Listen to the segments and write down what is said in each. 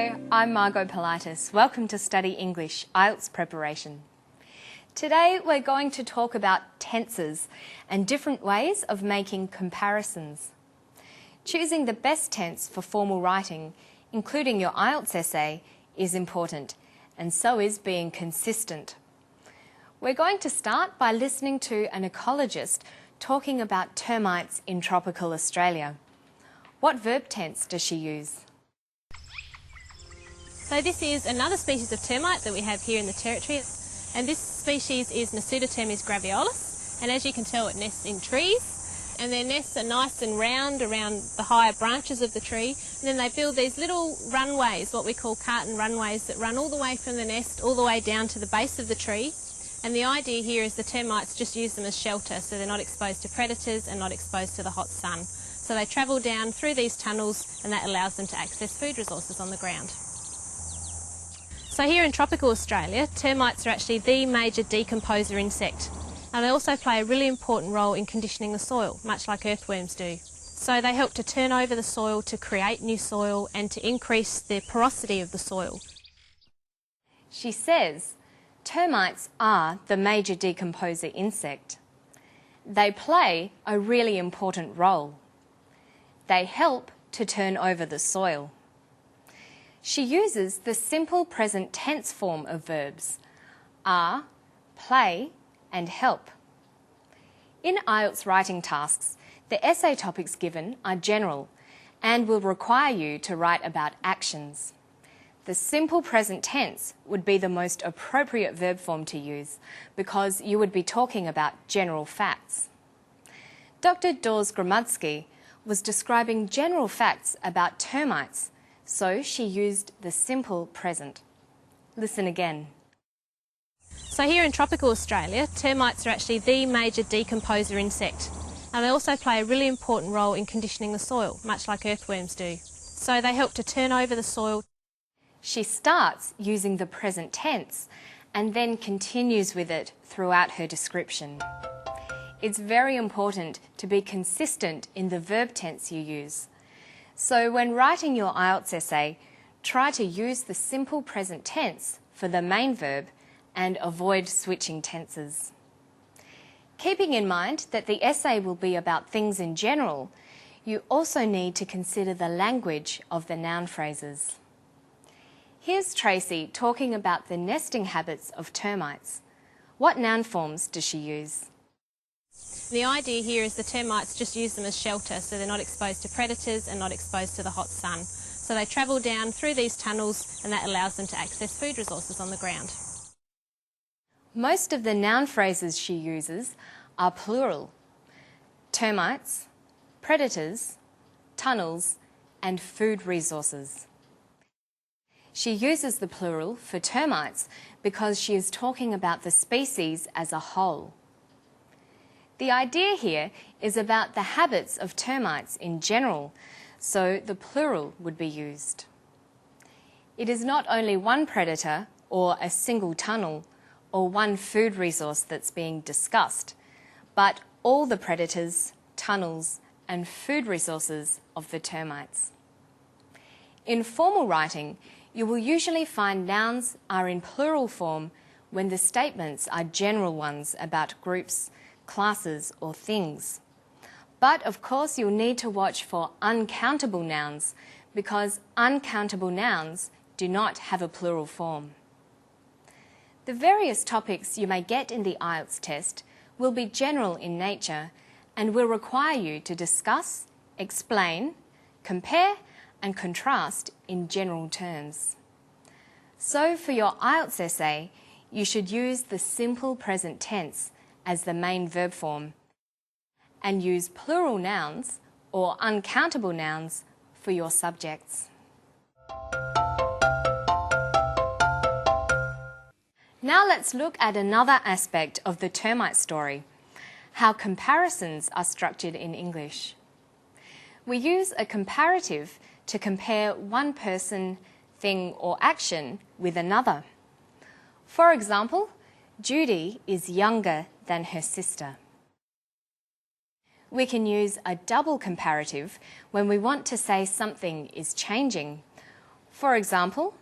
Hello, I'm Margot Politis. Welcome to Study English IELTS preparation. Today we're going to talk about tenses and different ways of making comparisons. Choosing the best tense for formal writing, including your IELTS essay, is important, and so is being consistent. We're going to start by listening to an ecologist talking about termites in tropical Australia. What verb tense does she use? So this is another species of termite that we have here in the territory, and this species is Nasutotermes graveolus, and as you can tell it nests in trees, and their nests are nice and round around the higher branches of the tree, and then they build these little runways, what we call carton runways, that run all the way from the nest all the way down to the base of the tree. And the idea here is the termites just use them as shelter, so they're not exposed to predators and not exposed to the hot sun. So they travel down through these tunnels, and that allows them to access food resources on the ground. So here in tropical Australia, termites are actually the major decomposer insect, and they also play a really important role in conditioning the soil, much like earthworms do. So they help to turn over the soil to create new soil and to increase the porosity of the soil. She says termites are the major decomposer insect. They play a really important role. They help to turn over the soil. She uses the simple present tense form of verbs are, play and help. In IELTS writing tasks, the essay topics given are general and will require you to write about actions. The simple present tense would be the most appropriate verb form to use because you would be talking about general facts. Dr. Dawes Gramudsky was describing general facts about termites, so she used the simple present. Listen again. So here in tropical Australia, termites are actually the major decomposer insect, and they also play a really important role in conditioning the soil, much like earthworms do. So they help to turn over the soil. She starts using the present tense and then continues with it throughout her description. It's very important to be consistent in the verb tense you use. So when writing your IELTS essay, try to use the simple present tense for the main verb and avoid switching tenses. Keeping in mind that the essay will be about things in general, you also need to consider the language of the noun phrases. Here's Tracy talking about the nesting habits of termites. What noun forms does she use? The idea here is the termites just use them as shelter, so they're not exposed to predators and not exposed to the hot sun. So they travel down through these tunnels, and that allows them to access food resources on the ground. Most of the noun phrases she uses are plural. Termites, predators, tunnels, and food resources. She uses the plural for termites because she is talking about the species as a whole. The idea here is about the habits of termites in general, so the plural would be used. It is not only one predator or a single tunnel or one food resource that's being discussed, but all the predators, tunnels, and food resources of the termites. In formal writing, you will usually find nouns are in plural form when the statements are general ones about groups, classes or things. But of course you'll need to watch for uncountable nouns because uncountable nouns do not have a plural form. The various topics you may get in the IELTS test will be general in nature and will require you to discuss, explain, compare and contrast in general terms. So for your IELTS essay, you should use the simple present tense as the main verb form and use plural nouns or uncountable nouns for your subjects. Now let's look at another aspect of the termite story, how comparisons are structured in English. We use a comparative to compare one person, thing or action with another. For example, Judy is younger than her sister. We can use a double comparative when we want to say something is changing. For example,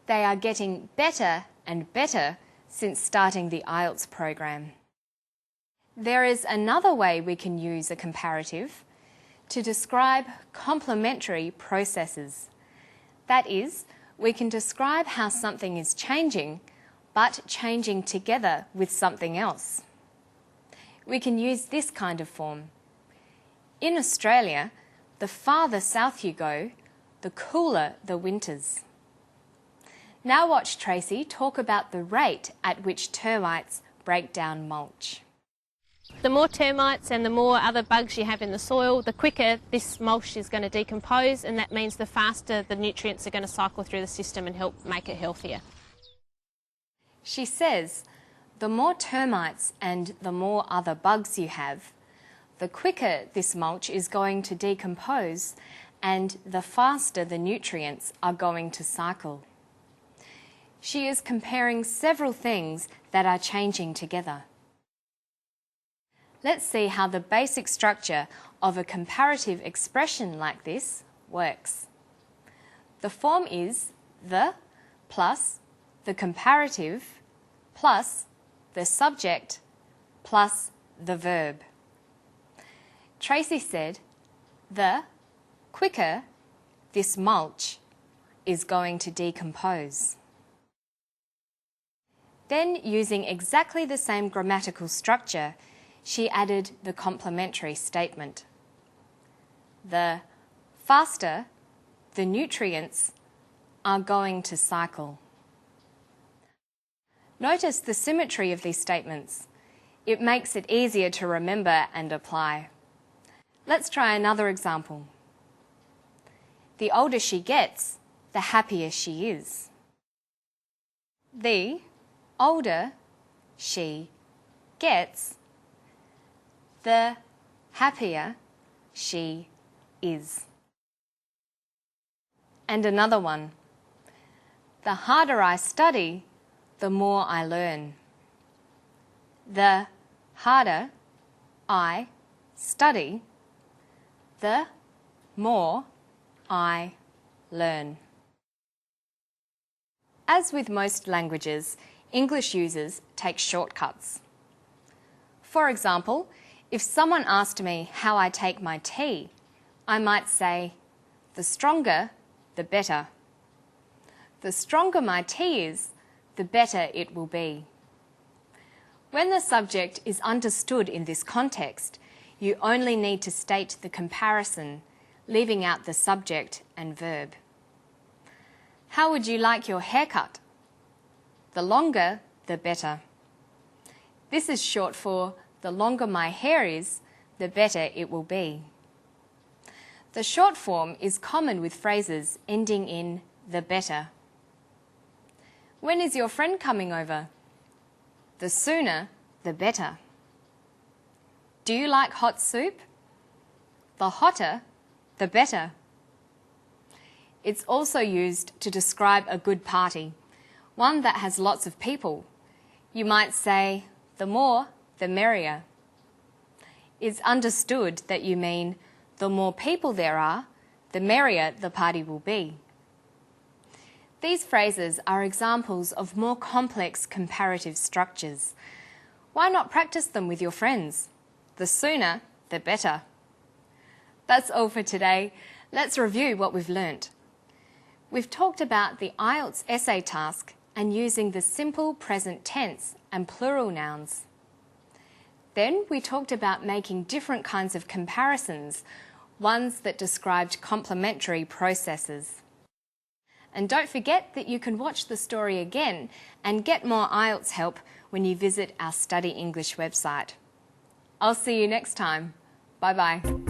they are getting better and better since starting the IELTS program. There is another way we can use a comparative to describe complementary processes. That is, we can describe how something is changing, but changing together with something else. We can use this kind of form. In Australia, the farther south you go, the cooler the winters. Now watch Tracy talk about the rate at which termites break down mulch. The more termites and the more other bugs you have in the soil, the quicker this mulch is going to decompose, and that means the faster the nutrients are going to cycle through the system and help make it healthier. She says, the more termites and the more other bugs you have, the quicker this mulch is going to decompose and the faster the nutrients are going to cycle. She is comparing several things that are changing together. Let's see how the basic structure of a comparative expression like this works. The form is the plus the comparative plus the subject plus the verb. Tracy said, the quicker this mulch is going to decompose. Then, using exactly the same grammatical structure, she added the complementary statement. The faster the nutrients are going to cycle. Notice the symmetry of these statements. It makes it easier to remember and apply. Let's try another example. The older she gets, the happier she is. The older she gets, the happier she is. And another one. The harder I study, the more I learn. The harder I study, the more I learn. As with most languages, English users take shortcuts. For example, if someone asked me how I take my tea, I might say, the stronger, the better. The stronger my tea is, the better it will be. When the subject is understood in this context, you only need to state the comparison, leaving out the subject and verb. How would you like your haircut? The longer, the better. This is short for the longer my hair is, the better it will be. The short form is common with phrases ending in the better. When is your friend coming over? The sooner, the better. Do you like hot soup? The hotter, the better. It's also used to describe a good party, one that has lots of people. You might say, the more, the merrier. It's understood that you mean the more people there are, the merrier the party will be. These phrases are examples of more complex comparative structures. Why not practice them with your friends? The sooner, the better. That's all for today. Let's review what we've learnt. We've talked about the IELTS essay task and using the simple present tense and plural nouns. Then we talked about making different kinds of comparisons, ones that described complementary processes. And don't forget that you can watch the story again and get more IELTS help when you visit our Study English website. I'll see you next time. Bye-bye.